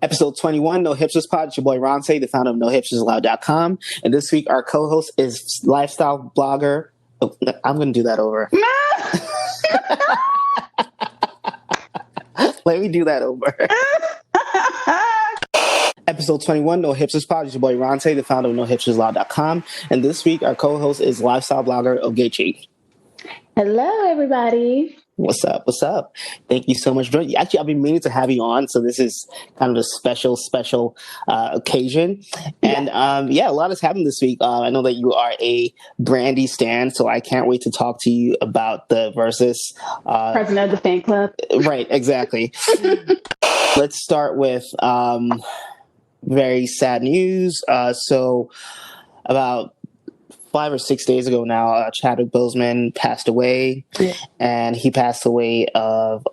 Episode 21, No Hipsters Pod. It's your boy Ronte, the founder of NoHipstersAllowed.com. And this week, our co-host is lifestyle blogger. Oh, I'm going to do that over. Let me do that over. Episode 21, No Hipsters Pod. It's your boy Ronte, the founder of NoHipstersAllowed.com. And this week, our co-host is lifestyle blogger Ogechi. Hello, everybody. What's up? What's up? Thank you so much for joining. Actually, I've been meaning to have you on, so this is kind of a special occasion. And a lot has happened this week. I know that you are a Brandy stan, so I can't wait to talk to you about the Verzuz. President of the fan club. Right, exactly. Let's start with very sad news. So about 5 or 6 days ago now, Chadwick Boseman passed away, and he passed away of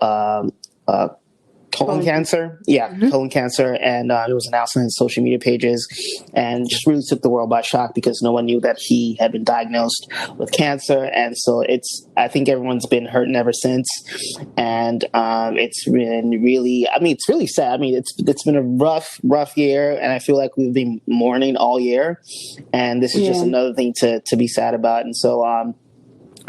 colon cancer. Yeah, colon cancer, and it was announced on his social media pages, and just really took the world by shock because no one knew that he had been diagnosed with cancer, and so I think everyone's been hurting ever since, and it's been really, it's really sad. I mean, it's been a rough year, and I feel like we've been mourning all year, and this is just another thing to be sad about, and so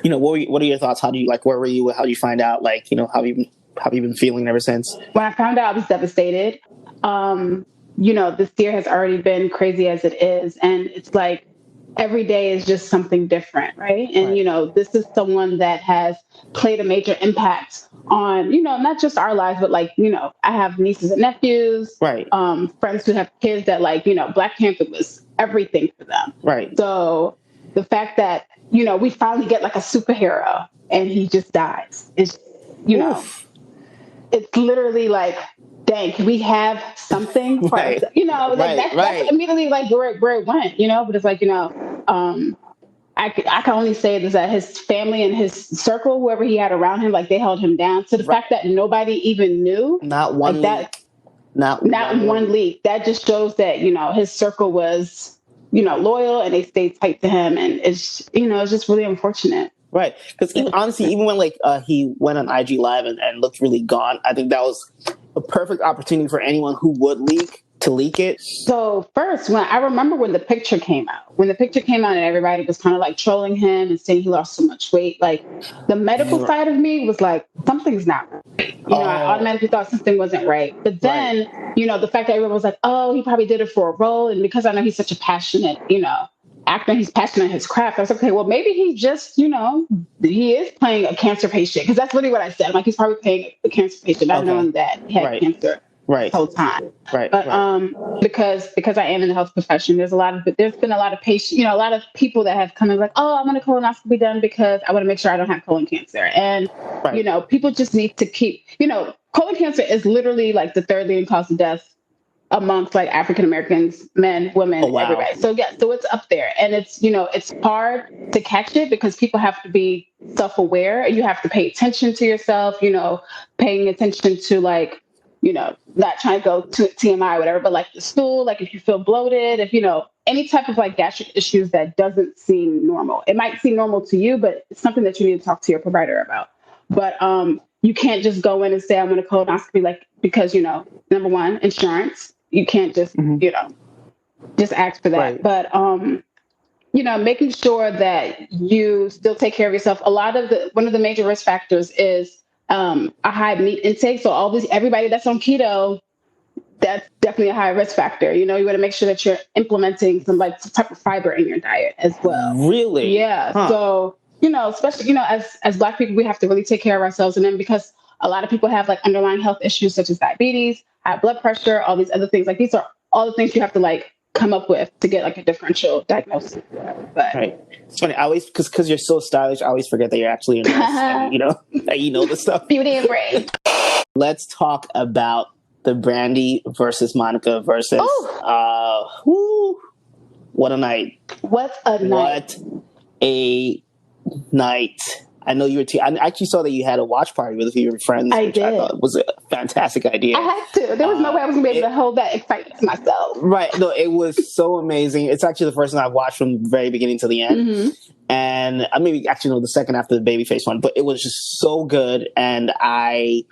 what are your thoughts? How do you where were you? How did you find out? How have you been feeling ever since? When I found out, I was devastated. This year has already been crazy as it is. And it's like every day is just something different, right? And, this is someone that has played a major impact on, not just our lives, but I have nieces and nephews, right? Friends who have kids that Black Panther was everything for them. Right. So the fact that, we finally get like a superhero and he just dies is, Oof. It's literally like, dang, can we have something? Right. That's immediately where it went, but it's like, I can only say this, that his family and his circle, whoever he had around him, they held him down. So the fact that nobody even knew. Not one leak. Not one leak. That just shows that, his circle was, loyal and they stayed tight to him. And it's, it's just really unfortunate. Right. Because even when he went on IG Live and looked really gone, I think that was a perfect opportunity for anyone who would leak it. So first, when the picture came out, and everybody was kind of trolling him and saying he lost so much weight, the medical side of me was like, something's not right. I automatically thought something wasn't right. But then, the fact that everyone was like, oh, he probably did it for a role. And because I know he's such a passionate, actor, he's passionate in his craft. I was like, okay, well, maybe he just, he is playing a cancer patient. Because that's really what I said. He's probably playing a cancer patient, not knowing that he had cancer the whole time. Right. But because I am in the health profession, there's been a lot of patients, a lot of people that have come in oh, I want a colonoscopy done because I want to make sure I don't have colon cancer. And, people just need to keep, colon cancer is literally the third leading cause of death amongst African Americans, men, women, everybody. So so it's up there, and it's it's hard to catch it because people have to be self-aware. You have to pay attention to yourself. Paying attention to not trying to go to TMI or whatever, but the stool, if you feel bloated, if any type of gastric issues that doesn't seem normal. It might seem normal to you, but it's something that you need to talk to your provider about. But you can't just go in and say I want a colonoscopy because number one, insurance. You can't just, just ask for that. Right. But, making sure that you still take care of yourself. One of the major risk factors is a high meat intake. So everybody that's on keto, that's definitely a high risk factor. You want to make sure that you're implementing some type of fiber in your diet as well. Really? Yeah. Huh. So, especially, as Black people, we have to really take care of ourselves. And then because a lot of people have underlying health issues such as diabetes, high blood pressure, all these other things. These are all the things you have to come up with to get a differential diagnosis. But right. It's funny. I always, because you're so stylish, I always forget that you're actually a nurse and, that this stuff. Beauty and brain. Let's talk about the Brandy versus Monica versus. What a night. What a night. I know you were I actually saw that you had a watch party with a few of your friends, which I thought was a fantastic idea. I had to. There was no way I was going to be able to hold that excitement to myself. Right. No, it was so amazing. It's actually the first time I've watched from the very beginning to the end. Mm-hmm. And I maybe actually know the second after the Babyface one, but it was just so good. And I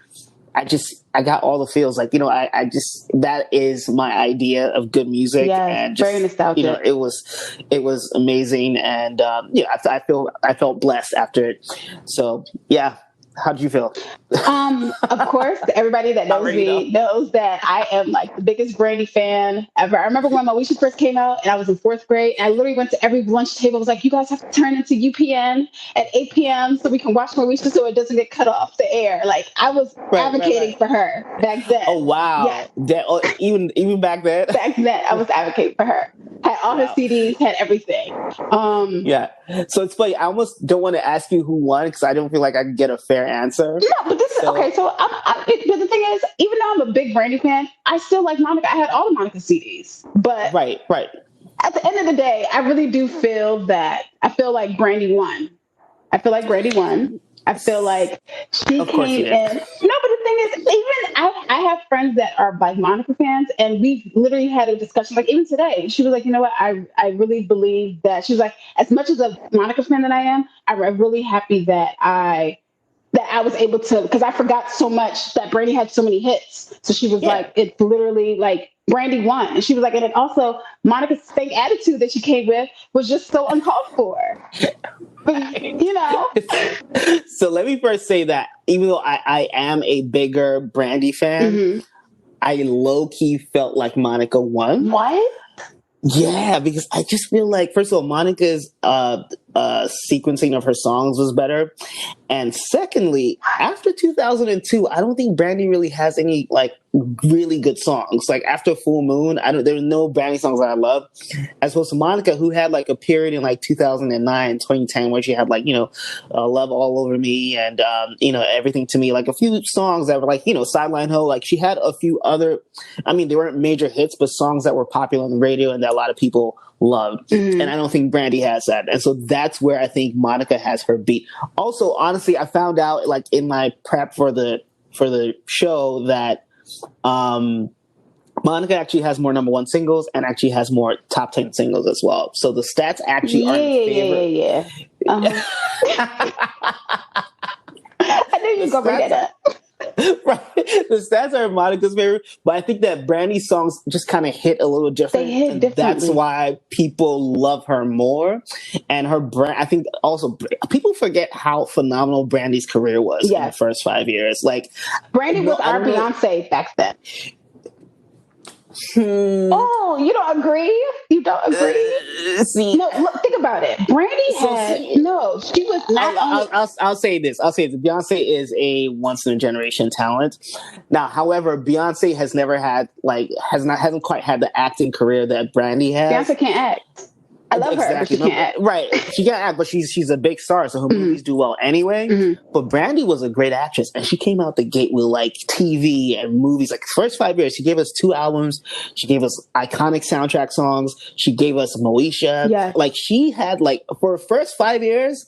I got all the feels. Like, I just, that is my idea of good music. Yes, and just, very nostalgic. It was amazing. And, I felt blessed after it. So yeah. How did you feel? Of course, everybody that knows me knows that I am like the biggest Brandy fan ever. I remember when Moesha first came out and I was in 4th grade, and I literally went to every lunch table. I was like, you guys have to turn into UPN at 8 p.m. so we can watch Moesha so it doesn't get cut off the air. Like, I was advocating for her back then. Oh, wow. Yeah. Even back then? Back then, I was advocating for her. Had all her CDs, had everything. Yeah. So it's funny. I almost don't want to ask you who won because I don't feel like I can get a fair answer. No, but this is okay. So, but the thing is, even though I'm a big Brandy fan, I still like Monica. I had all the Monica CDs, but right. At the end of the day, I really do feel that I feel like Brandy won. I feel like Brandy won. I feel like she came in. No, but the thing is, even I have friends that are like Monica fans, and we've literally had a discussion. Like even today, she was like, you know what? I really believe that she was like, as much as a Monica fan that I am, I'm really happy that I was able to, because I forgot so much that Brandy had so many hits. So she was like, it's literally like Brandy won. And she was like, and then also Monica's fake attitude that she came with was just so uncalled for. But, So let me first say that even though I am a bigger Brandy fan, I low-key felt like Monica won. What? Yeah, because I just feel like, first of all, Monica's sequencing of her songs was better. And secondly, after 2002, I don't think Brandy really has any like really good songs. Like after Full Moon, there's no Brandy songs that I love. As opposed to Monica, who had like a period in like 2009, 2010, where she had like, Love All Over Me and, Everything to Me, like a few songs that were like, Sideline Ho. Like she had a few other, they weren't major hits, but songs that were popular on the radio and that a lot of people loved. And I don't think Brandy has that. And so that's where I think Monica has her beat. Also, honestly, I found out like in my prep for the show that Monica actually has more number 1 singles and actually has more top 10 singles as well. So the stats actually are in favor. Yeah. I knew you were going to bring that up. Right. The stats are Monica's favorite, but I think that Brandy's songs just kind of hit a little different. They hit differently. That's why people love her more. And her brand, I think also people forget how phenomenal Brandy's career was in the first 5 years. Like Brandy was our Beyonce back then. Oh, you don't agree? You don't agree? See, no, look, think about it. Brandy she was not. I'll say this. Beyonce is a once in a generation talent. Now, however, Beyonce has never had hasn't quite had the acting career that Brandy has. Beyonce can't act. I love her, but she can't act. Right. She can't act, but she's a big star, so her movies do well anyway. But Brandy was a great actress, and she came out the gate with like TV and movies. Like first 5 years, she gave us 2 albums. She gave us iconic soundtrack songs. She gave us Moesha. Yeah. Like she had for her first 5 years.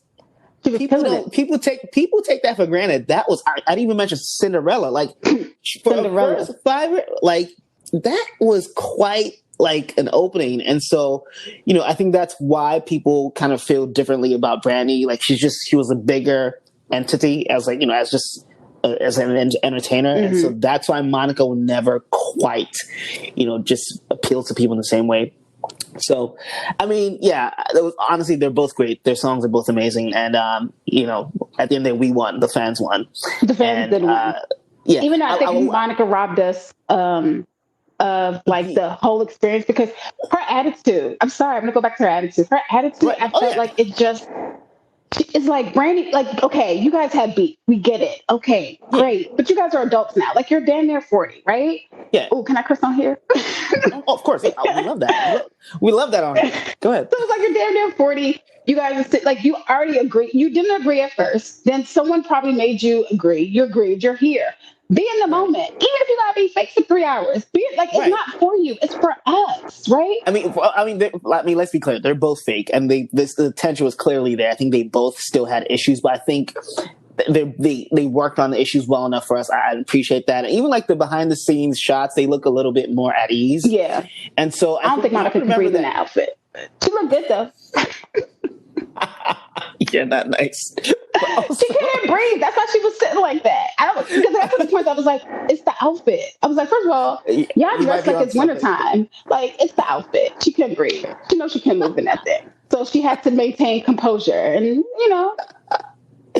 People take that for granted. That was I didn't even mention Cinderella. Like for the first 5 years, like that was quite like an opening. And so, I think that's why people kind of feel differently about Brandy. Like she was a bigger entity as as an entertainer. And so that's why Monica will never quite, just appeal to people in the same way. So, honestly, they're both great. Their songs are both amazing. And, at the end of the day, we won. The fans won. The fans did win. Yeah. Even though I think Monica robbed us, of like the whole experience, because her attitude, I'm sorry, I'm gonna go back to her attitude. Her attitude, I felt like it's like Brandy, like, okay, you guys had beef. We get it. Okay, great. But you guys are adults now. Like you're damn near 40, right? Yeah. Oh, can I curse on here? Of course. We love that. We love that on here. Go ahead. So it's like you're damn near 40. You guys are like, you already agree. You didn't agree at first. Then someone probably made you agree. You agreed. You're here. Be in the moment. Even if you gotta be fake for 3 hours. It's not for you. It's for us, right? Let's be clear. They're both fake, and the tension was clearly there. I think they both still had issues, but I think they worked on the issues well enough for us. I appreciate that. And even like the behind the scenes shots, they look a little bit more at ease. Yeah. And so I don't think Monica could breathe in that outfit. She looked good though. You're not nice. She couldn't breathe. That's why she was sitting like that. Because after the point, I was like, it's the outfit. I was like, first of all, y'all dress like it's wintertime. Like, it's the outfit. She couldn't breathe. She knows she couldn't move in that thing. So she had to maintain composure. And,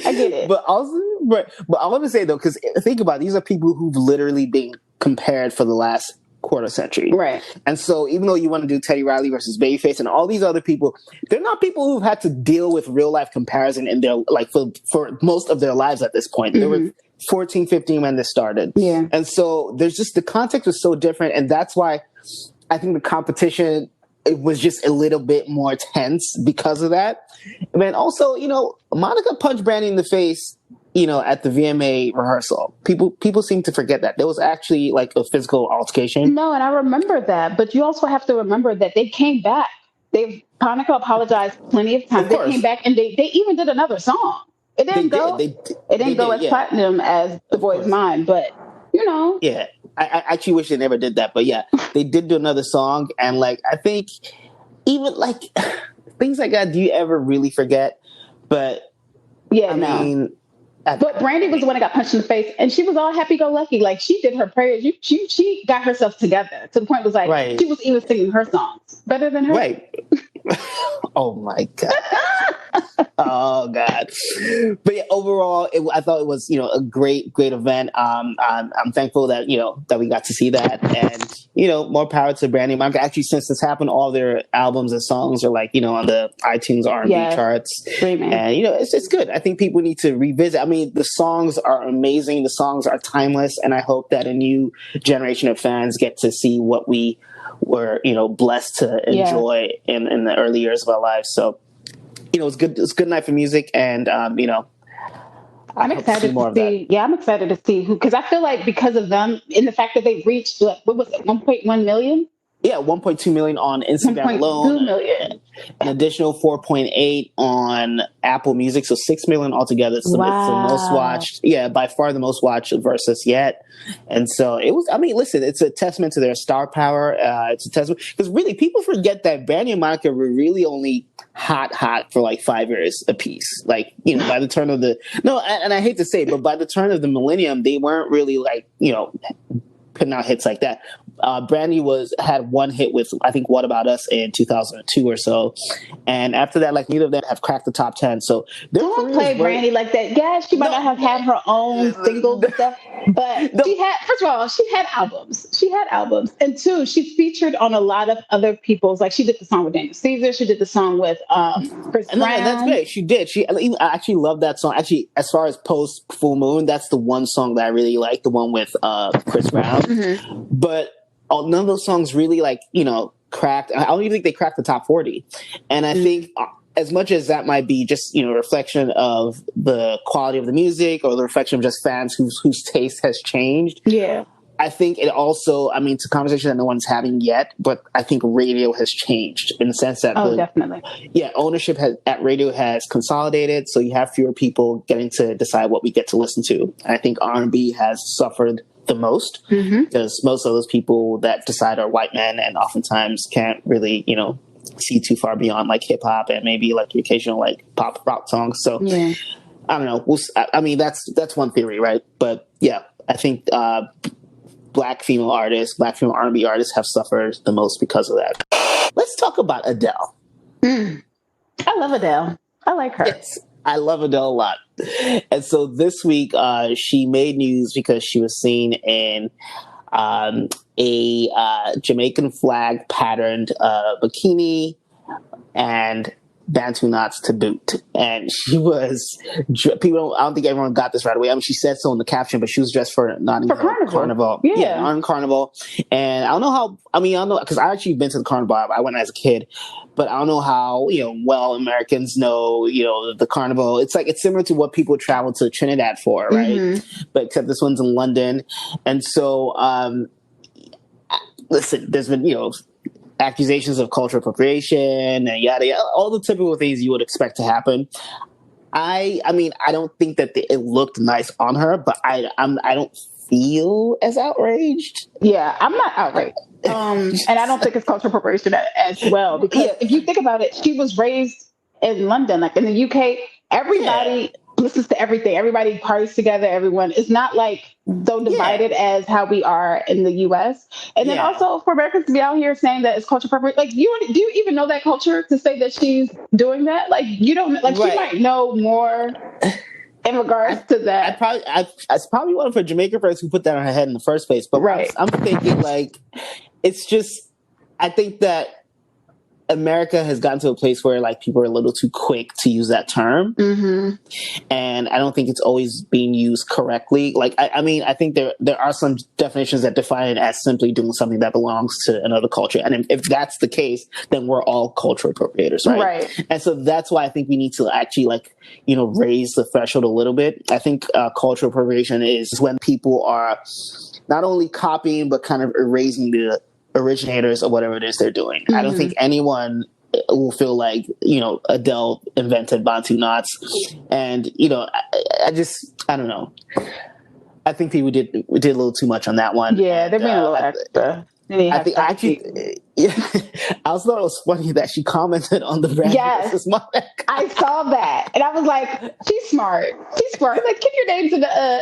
I get it. But also, but I want to say, though, because think about it, these are people who've literally been compared for the last quarter century. Right. And so even though you want to do Teddy Riley versus Babyface and all these other people, they're not people who've had to deal with real life comparison in their, like, for most of their lives at this point. They were 14, 15 when this started. Yeah. And so there's just, the context was so different. And that's why I think the competition, it was just a little bit more tense because of that. And then also, Monica punched Brandy in the face, at the VMA rehearsal. People seem to forget that there was actually like a physical altercation. No, and I remember that, but you also have to remember that they came back. Monica apologized plenty of times. They came back and they even did another song. It didn't go as platinum as The Boy's Mine, but Yeah, I actually wish they never did that, but yeah, they did do another song, and like I think even like things like that, do you ever really forget? But yeah, I mean. But Brandy was the one that got punched in the face, and she was all happy-go-lucky. Like, she did her prayers. She got herself together to the point it was like she was even singing her songs better than her. Right. Oh my God. Oh God. But yeah, overall, I thought it was a great event. I'm thankful that that we got to see that, and more power to Brandy. Actually, since this happened, all their albums and songs are like on the iTunes R&B charts, streaming. And it's good. I think people need to revisit. I mean, the songs are amazing. The songs are timeless, and I hope that a new generation of fans get to see what we were blessed to enjoy in the early years of our lives. So it's good. It's a good night for music, and I'm excited to see. Yeah, I'm excited to see who, because I feel like because of them, in the fact that they reached what was it, 1.1 million? Yeah, 1.2 million on Instagram alone. 2 million. An additional 4.8 on Apple Music, so 6 million altogether. So it's the most watched. Yeah, by far the most watched Verzuz yet. And so it was. I mean, listen, it's a testament to their star power. It's a testament because really people forget that Brandy and Monica were really only hot for like 5 years apiece. Like by the turn of and I hate to say it, but by the turn of the millennium, they weren't really like putting out hits like that. Brandy had one hit with, I think, What About Us in 2002 or so. And after that, like, neither of them have cracked the top 10. So don't play Brandy like that. Yeah, she might not have had her own singles and stuff, but first of all, she had albums. And two, she featured on a lot of other people's, like she did the song with Daniel Caesar. She did the song with Chris Brown. That's great. She did. I actually love that song. Actually, as far as post Full Moon, that's the one song that I really like, the one with Chris Brown. Mm-hmm. But none of those songs really cracked. I don't even think they cracked the top 40. And I think as much as that might be just, a reflection of the quality of the music or the reflection of just fans whose taste has changed. Yeah. I think it also, it's a conversation that no one's having yet, but I think radio has changed in the sense that definitely. Yeah, ownership at radio has consolidated, so you have fewer people getting to decide what we get to listen to. And I think R&B has suffered the most because most of those people that decide are white men and oftentimes can't really, see too far beyond like hip hop and maybe like the occasional like pop rock songs. So I don't know. That's one theory, right? But yeah, I think black female R&B artists have suffered the most because of that. Let's talk about Adele. I love Adele. I like her. Yes, I love Adele a lot. And so this week, she made news because she was seen in a Jamaican flag patterned bikini and Bantu knots to boot. And she was, I don't think everyone got this right away. She said so in the caption, but she was dressed for Notting Hill Carnival. Yeah, on Carnival. And I don't know how, I don't know, because I actually been to the Carnival. I went as a kid, but I don't know how, well Americans know, the Carnival. It's similar to what people travel to Trinidad for, right? Mm-hmm. But except this one's in London. And so, listen, there's been, accusations of cultural appropriation and yada yada, all the typical things you would expect to happen. I don't think that it looked nice on her, but I don't feel as outraged. Yeah, I'm not outraged, and I don't think it's cultural appropriation as well, because if you think about it, she was raised in London, like in the UK. Everybody listens to everything. Everybody parties together. Everyone is not like so divided as how we are in the U.S. And then also for Americans to be out here saying that it's culture appropriate. Like, do you even know that culture to say that she's doing that? Like, you don't, like, she might know more in regards to that. It's probably one of her Jamaican friends who put that on her head in the first place. But I'm thinking, like, it's just, I think that America has gotten to a place where, like, people are a little too quick to use that term. And I don't think it's always being used correctly. Like, I mean, I think there are some definitions that define it as simply doing something that belongs to another culture. And if that's the case, then we're all cultural appropriators, right? And so that's why I think we need to actually, like, you know, raise the threshold a little bit. I think cultural appropriation is when people are not only copying, but kind of erasing the originators of whatever it is they're doing. I don't think anyone will feel like, you know, Adele invented Bantu knots. And, you know, I don't know. I think people did a little too much on that one. Yeah, they're being a little extra. I think I also thought it was funny that she commented on the Brandy versus Monica. I saw that, and I was like, "She's smart. She's smart. Like, keep your name to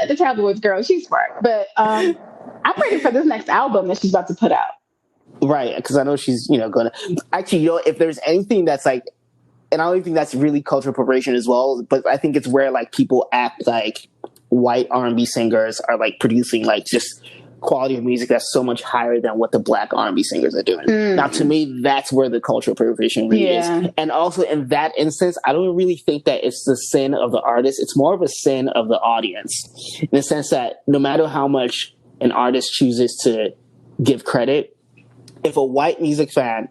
the tabloids, girl. She's smart." But I'm ready for this next album that she's about to put out. Right, because I know she's, you know, going to... Actually, you know, if there's anything that's like... And I don't think that's really cultural appropriation as well, but I think it's where, like, people act like white R&B singers are, like, producing, like, just quality of music that's so much higher than what the black R&B singers are doing. Now, to me, that's where the cultural appropriation really is. And also, in that instance, I don't really think that it's the sin of the artist. It's more of a sin of the audience, in the sense that no matter how much an artist chooses to give credit, if a white music fan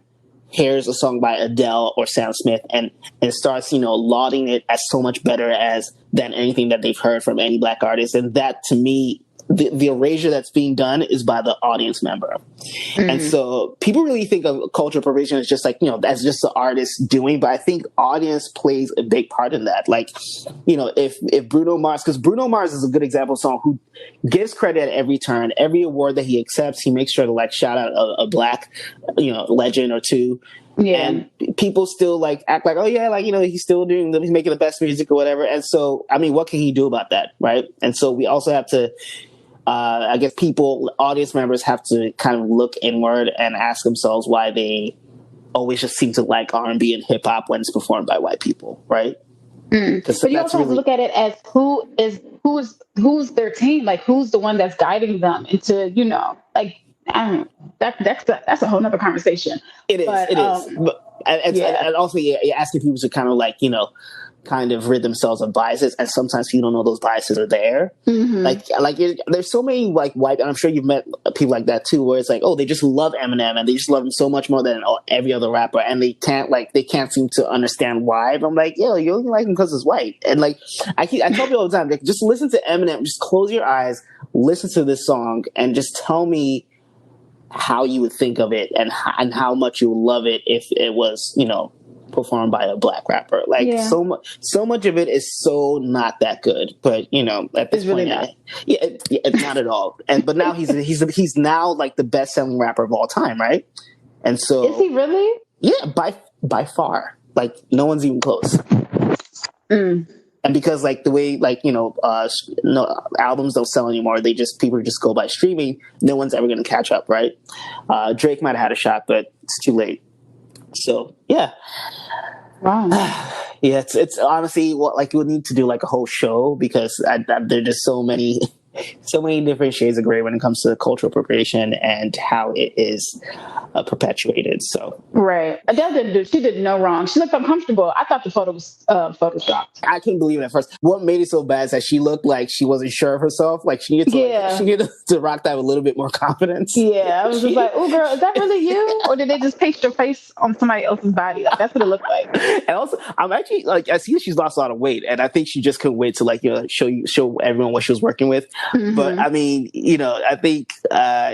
hears a song by Adele or Sam Smith and starts, you know, lauding it as so much better than anything that they've heard from any black artist, and that, to me, the erasure that's being done is by the audience member. And so people really think of cultural appropriation as just like, you know, that's just the artist doing, but I think audience plays a big part in that. Like, you know, if Bruno Mars, because Bruno Mars is a good example of someone who gives credit at every turn, every award that he accepts, he makes sure to, like, shout out a black, you know, legend or two. And people still, like, act like, oh yeah, like, you know, he's making the best music or whatever. And so, I mean, what can he do about that? Right. And so we also have to, I guess audience members have to kind of look inward and ask themselves why they always just seem to like R&B and hip hop when it's performed by white people, right? But you also have to look at it as who's their team, like who's the one that's guiding them into, you know, like, I don't know, that's a whole nother conversation. It is. But, and also, you're asking people to kind of, like, you know, kind of rid themselves of biases, and sometimes you don't know those biases are there. Like there's so many, like, white, and I'm sure you've met people like that too, where it's like, oh, they just love Eminem and they just love him so much more than every other rapper, and they can't seem to understand why. But I'm like, yo, you only like him because he's white. And, like, I tell people all the time, like, just listen to Eminem, just close your eyes, listen to this song, and just tell me how you would think of it and how much you would love it if it was, you know, performed by a black rapper. Like, so much of it is so not that good. But, you know, at this point, it's not at all. But now he's now, like, the best selling rapper of all time, right? And so, is he really? Yeah, by far. Like, no one's even close. And because, like, the way, like, you know, albums don't sell anymore, people just go by streaming. No one's ever going to catch up, right? Drake might have had a shot, but it's too late. So, yeah. Wow. Yeah, it's honestly like you would need to do, like, a whole show, because there are just so many different shades of gray when it comes to cultural appropriation and how it is perpetuated. So right, Adele did no wrong. She looked uncomfortable. I thought the photo was photoshopped. I couldn't believe it at first. What made it so bad is that she looked like she wasn't sure of herself. Like, she needed to rock that with a little bit more confidence. Yeah, I was just like, oh, girl, is that really you, or did they just paste your face on somebody else's body? Like, that's what it looked like. And also, I'm actually, like, I see that she's lost a lot of weight, and I think she just couldn't wait to, like, you know, show everyone what she was working with. But I mean, you know, I think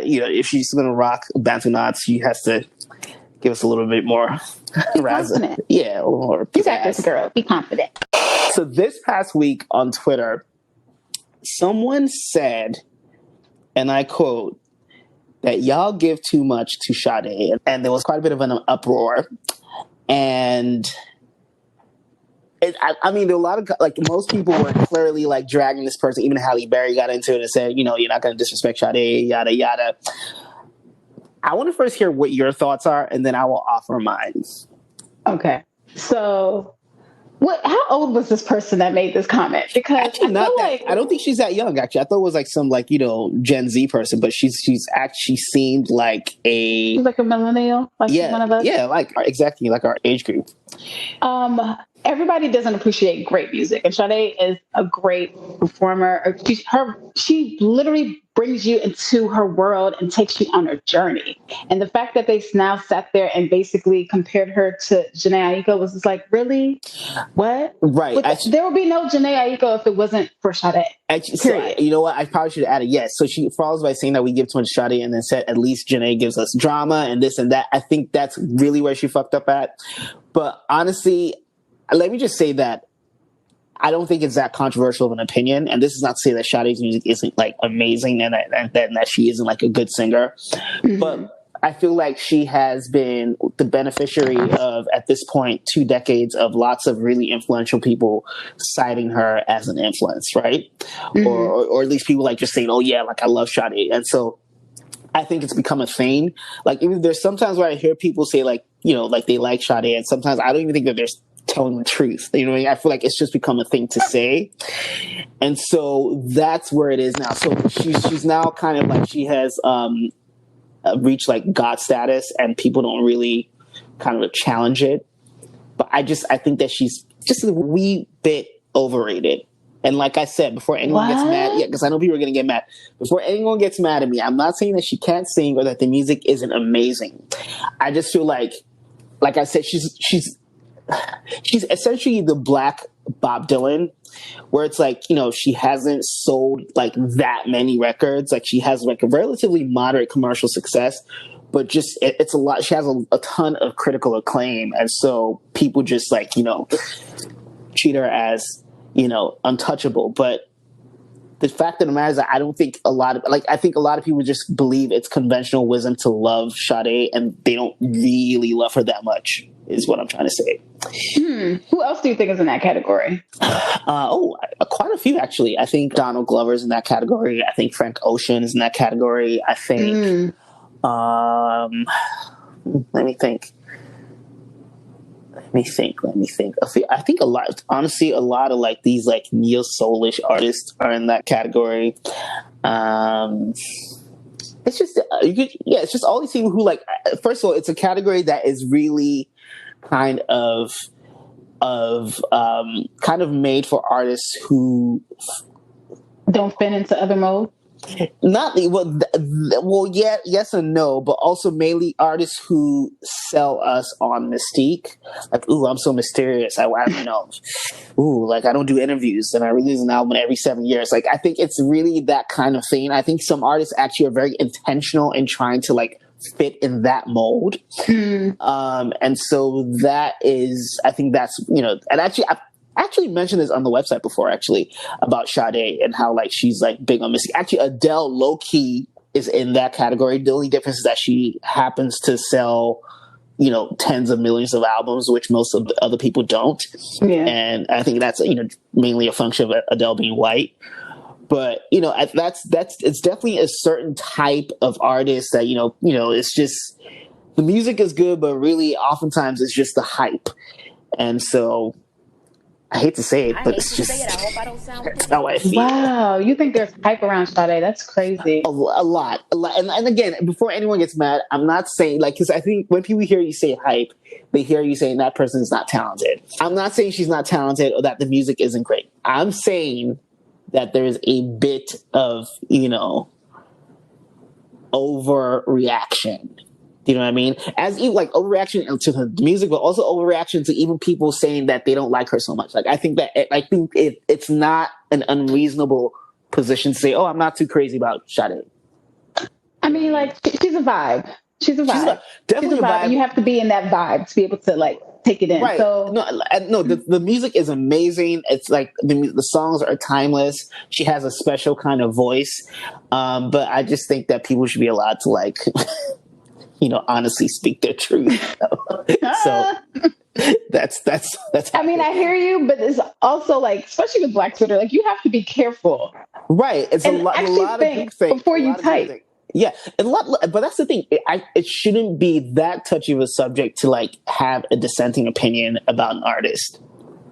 you know, if she's going to rock Bantu knots, she has to give us a little bit more confident. Yeah, a little more. You got this, girl. Be confident. So this past week on Twitter, someone said, and I quote, that y'all give too much to Sade, and there was quite a bit of an uproar, and I mean, there are a lot of like most people were clearly like dragging this person. Even Halle Berry got into it and said, you know, you're not going to disrespect Sade, yada yada. I want to first hear what your thoughts are, and then I will offer mine. Okay, so how old was this person that made this comment? Because actually, I don't think she's that young. Actually, I thought it was like some like, you know, Gen Z person, but she's actually seemed like she's like a millennial, like one of us. Yeah, like exactly like our age group. Everybody doesn't appreciate great music, and Sade is a great performer. She literally brings you into her world and takes you on a journey. And the fact that they now sat there and basically compared her to Jhené Aiko was just like, really? What? Right. There would be no Jhené Aiko if it wasn't for Sade. So, you know what? I probably should have added yes. So she follows by saying that we give too much Sade, and then said at least Jhené gives us drama and this and that. I think that's really where she fucked up at. But honestly, let me just say that I don't think it's that controversial of an opinion. And this is not to say that Sade's music isn't like amazing and that she isn't like a good singer. Mm-hmm. But I feel like she has been the beneficiary of, at this point, 2 decades of lots of really influential people citing her as an influence, right? Mm-hmm. Or at least people like just saying, oh yeah, like I love Sade. And so I think it's become a thing. Like even there's sometimes where I hear people say like, you know, like they like Sade, and sometimes I don't even think that they're telling the truth. You know what I mean? I feel like it's just become a thing to say. And so that's where it is now. So she's now kind of like, she has reached like God status, and people don't really kind of challenge it. But I think that she's just a wee bit overrated. And like I said, before anyone gets mad, because I know people are going to get mad. Before anyone gets mad at me, I'm not saying that she can't sing or that the music isn't amazing. I just feel like I said, she's essentially the Black Bob Dylan, where it's like, you know, she hasn't sold like that many records. Like she has like a relatively moderate commercial success, but just it's a lot. She has a ton of critical acclaim, and so people just like, you know, treat her as, you know, untouchable. But the fact of the matter is that I don't think I think a lot of people just believe it's conventional wisdom to love Sade, and they don't really love her that much, is what I'm trying to say. Who else do you think is in that category? Quite a few, actually. I think Donald Glover's in that category. I think Frank Ocean is in that category. I think, let me think. I think a lot of like these like neo soulish artists are in that category. It's just, it's just all these people who like, first of all, it's a category that is really kind of made for artists who don't fit into other modes. Yes and no, but also mainly artists who sell us on mystique. Like, ooh, I'm so mysterious. I don't know. Ooh, like I don't do interviews and I release an album every 7 years. Like, I think it's really that kind of thing. I think some artists actually are very intentional in trying to like fit in that mold. And so that is, I think that's, you know, and actually I actually mentioned this on the website before, actually, about Sade and how like she's like big on mystique. Actually, Adele low-key is in that category. The only difference is that she happens to sell, you know, tens of millions of albums, which most of the other people don't. Yeah. And I think that's, you know, mainly a function of Adele being white. But, you know, it's definitely a certain type of artist that, you know, it's just, the music is good, but really oftentimes it's just the hype. And so I hate to say it, but it's just, that's how I feel. Wow, you think there's hype around Sade? That's crazy. A lot. And again, before anyone gets mad, I'm not saying, like, because I think when people hear you say hype, they hear you saying that person is not talented. I'm not saying she's not talented or that the music isn't great. I'm saying that there is a bit of, you know, overreaction. Do you know what I mean? As even like overreaction to the music, but also overreaction to even people saying that they don't like her so much. Like I think it's not an unreasonable position to say, "Oh, I'm not too crazy about Sade." I mean, like she's a vibe. She's a vibe. Definitely a vibe. And you have to be in that vibe to be able to like take it in. Right. So the music is amazing. It's like the songs are timeless. She has a special kind of voice. But I just think that people should be allowed to like, you know, honestly speak their truth. So That's. I mean, I hear you, but it's also like, especially with Black Twitter, like you have to be careful, right? It's and a lot of people think before you type. Yeah, but that's the thing. It shouldn't be that touchy of a subject to like have a dissenting opinion about an artist.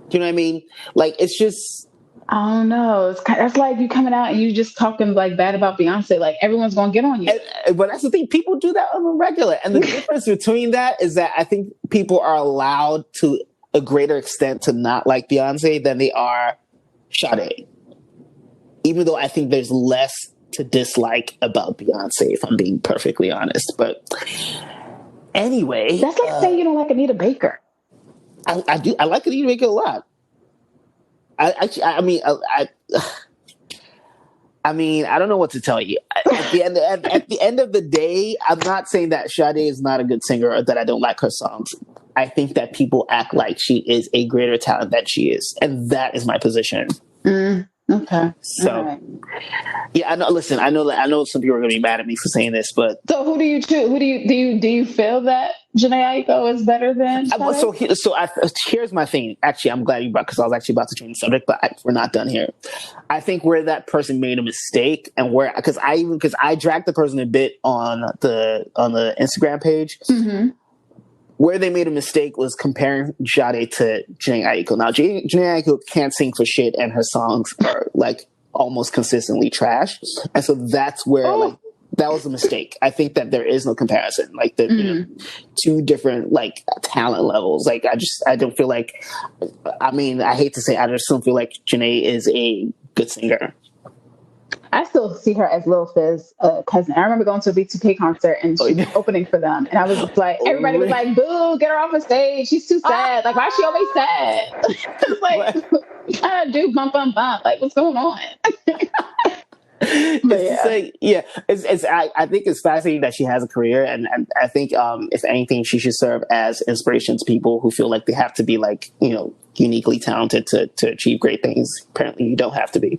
Do you know what I mean? Like, it's just. I don't know. That's like you coming out and you just talking like bad about Beyonce. Like everyone's gonna get on you. But that's the thing. People do that on a regular, and the difference between that is that I think people are allowed to a greater extent to not like Beyonce than they are Sade. Even though I think there's less to dislike about Beyonce, if I'm being perfectly honest. But anyway, that's like saying you don't like Anita Baker. I do. I like Anita Baker a lot. I mean, I don't know what to tell you. At the end of the day, I'm not saying that Sade is not a good singer or that I don't like her songs. I think that people act like she is a greater talent than she is, and that is my position. Okay. So, right. Yeah, I know. Listen, I know some people are going to be mad at me for saying this, but so who do you choose? Who do you feel that Jhené Aiko is better than? Here's my thing. Actually, I'm glad you brought, because I was actually about to change the subject, but we're not done here. I think where that person made a mistake, and where because I dragged the person a bit on the Instagram page. Mm-hmm. Where they made a mistake was comparing Sade to Jhené Aiko. Now, Jhené Aiko can't sing for shit, and her songs are like almost consistently trash. And so that's where like that was a mistake. I think that there is no comparison. Like the two different like talent levels. Like I don't feel like. I mean, I hate to say, I just don't feel like Jhené is a good singer. I still see her as Lil Fizz cousin. I remember going to a B2K concert and she was opening for them. And I was just like, everybody was like, boo, get her off the stage. She's too sad. Like, why is she always sad? It's like, I do bump. Like, what's going on? I think it's fascinating that she has a career. And I think, if anything, she should serve as inspiration to people who feel like they have to be like, uniquely talented to achieve great things. Apparently, you don't have to be.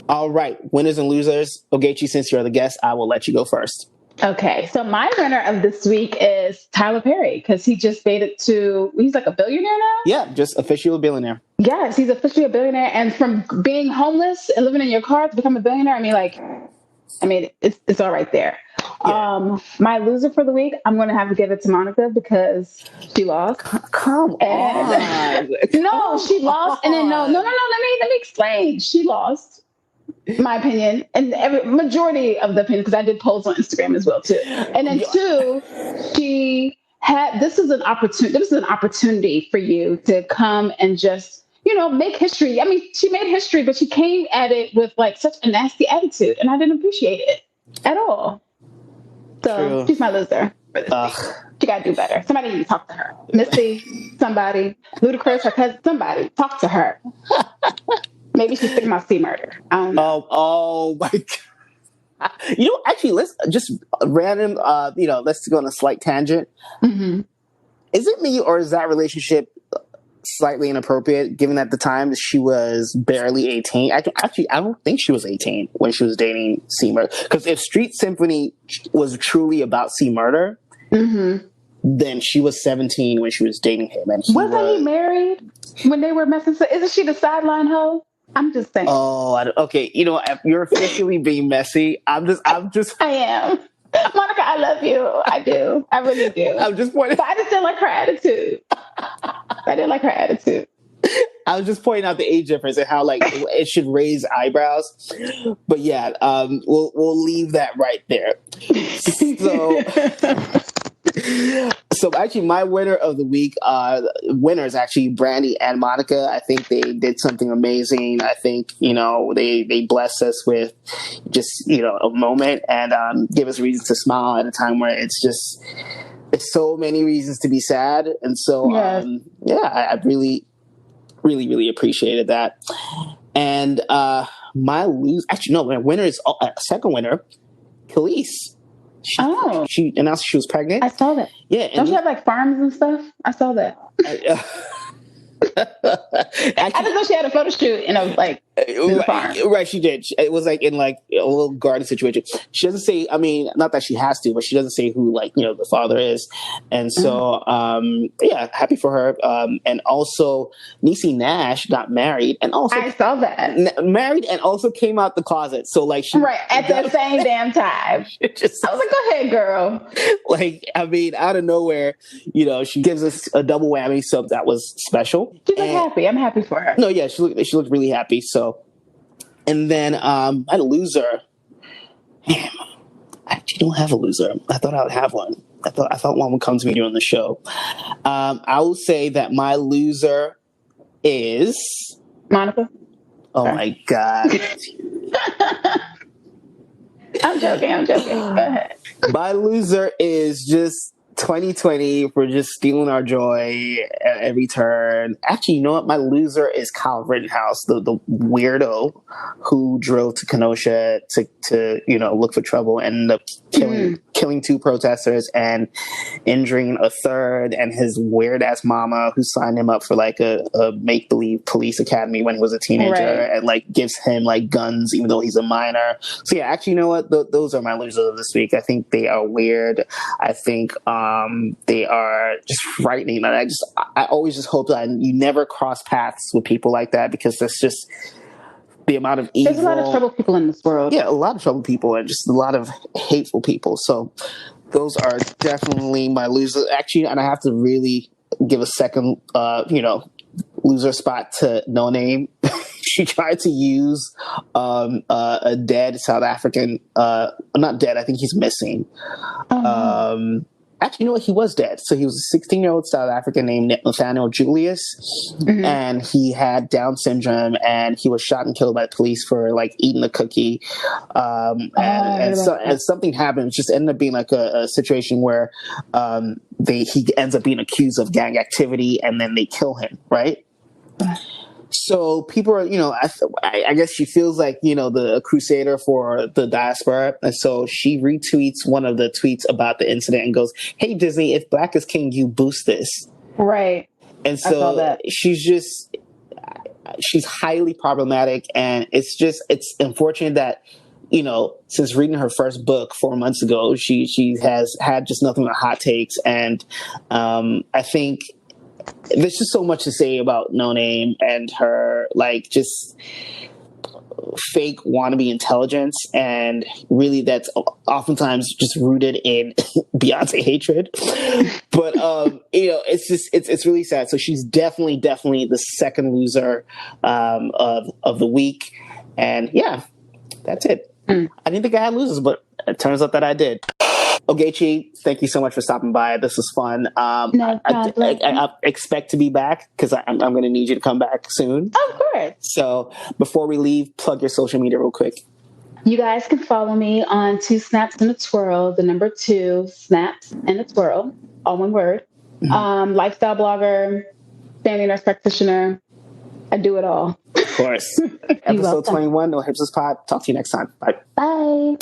All right, winners and losers. Ogechi, since you're the guest, I will let you go first. Okay, so my winner of this week is Tyler Perry, because he just made it he's like a billionaire now? Yeah, just officially a billionaire. Yes, he's officially a billionaire. And from being homeless and living in your car to become a billionaire, it's all right there. Yeah. My loser for the week, I'm going to have to give it to Monica because she lost. Come on. No, she lost. And then no, let me explain. She lost. My opinion, and majority of the opinion, because I did polls on Instagram as well too. And then two, this is an opportunity for you to come and just make history. I mean, she made history, but she came at it with like such a nasty attitude, and I didn't appreciate it at all. So she's my loser for this week. She got to do better. Somebody need to talk to her. Missy, somebody, Ludacris, her cousin, somebody talk to her. Maybe she's thinking about C murder. I don't know. Oh my God. Actually, let's just random, let's go on a slight tangent. Mm-hmm. Is it me, or is that relationship slightly inappropriate, given at the time she was barely 18? I don't think she was 18 when she was dating C murder. Because if Street Symphony was truly about C murder, then she was 17 when she was dating him. And wasn't he married when they were messing? Isn't she the sideline hoe? I'm just saying. Oh, okay. If you're officially being messy, I'm just. I am. Monica, I love you. I do. I really do. I'm just pointing. But I just didn't like her attitude. I was just pointing out the age difference and how like it should raise eyebrows. But yeah, we'll leave that right there. So actually, my winner of the week, winners actually, Brandy and Monica. I think they did something amazing. I think they blessed us with just a moment and give us reasons to smile at a time where it's so many reasons to be sad. And so I really, really, really appreciated that. And my winner is second winner, Khalees. She announced she was pregnant. I saw that. Yeah. Don't she have like farms and stuff? I saw that. I just know she had a photo shoot in a like Right, she did. It was like in like a little garden situation. She doesn't say, I mean, not that she has to, but she doesn't say who, like, the father is. And so, yeah, happy for her. And also, Niecy Nash got married and also... I saw that. Married and also came out the closet. So, like, she... Right, at the same damn time. I was like, go ahead, girl. Like, I mean, out of nowhere, she gives us a double whammy, so that was special. She looked happy. I'm happy for her. No, yeah, she looked really happy, so... And then my loser, damn, I actually don't have a loser. I thought I would have one. I thought one would come to me during the show. I will say that my loser is Monica. Oh my God. I'm joking. Go ahead. My loser is just 2020 for just stealing our joy at every turn. Actually, you know what? My loser is Kyle Rittenhouse, the weirdo who drove to Kenosha to look for trouble and ended up killing two protesters and injuring a third, and his weird ass mama who signed him up for like a make believe police academy when he was a teenager, right, and like gives him like guns even though he's a minor. So yeah, actually, you know what? Those are my losers of this week. I think they are weird. I think they are just frightening. And I always just hope that you never cross paths with people like that, because that's just the amount of evil. There's a lot of troubled people in this world. Yeah, a lot of troubled people and just a lot of hateful people. So those are definitely my losers. Actually, and I have to really give a second, loser spot to No Name. She tried to use a dead South African, not dead, I think he's missing. Actually, you know what? He was dead. So he was a 16-year-old South African named Nathaniel Julius, and he had Down syndrome, and he was shot and killed by the police for like eating a cookie. And something happened. It just ended up being like a situation where he ends up being accused of gang activity, and then they kill him, right? So people are, I guess she feels like, the crusader for the diaspora. And so she retweets one of the tweets about the incident and goes, "Hey, Disney, if Black is king, you boost this." Right. And so she's highly problematic. And it's unfortunate that, since reading her first book 4 months ago, she has had just nothing but hot takes. And I think there's just so much to say about No Name and her, like, just fake wannabe intelligence, and really that's oftentimes just rooted in Beyonce hatred. But it's really sad. So she's definitely the second loser of the week, and yeah, that's it. I didn't think I had losers, but it turns out that I did. Ogechi, thank you so much for stopping by. This was fun. I expect to be back, because I'm going to need you to come back soon. Of course. So before we leave, plug your social media real quick. You guys can follow me on 2 Snaps and a Twirl, the number 2 Snaps and a Twirl, all one word. Lifestyle blogger, family nurse practitioner. I do it all. Of course. Episode 21, No Hipsters Pod. Talk to you next time. Bye. Bye.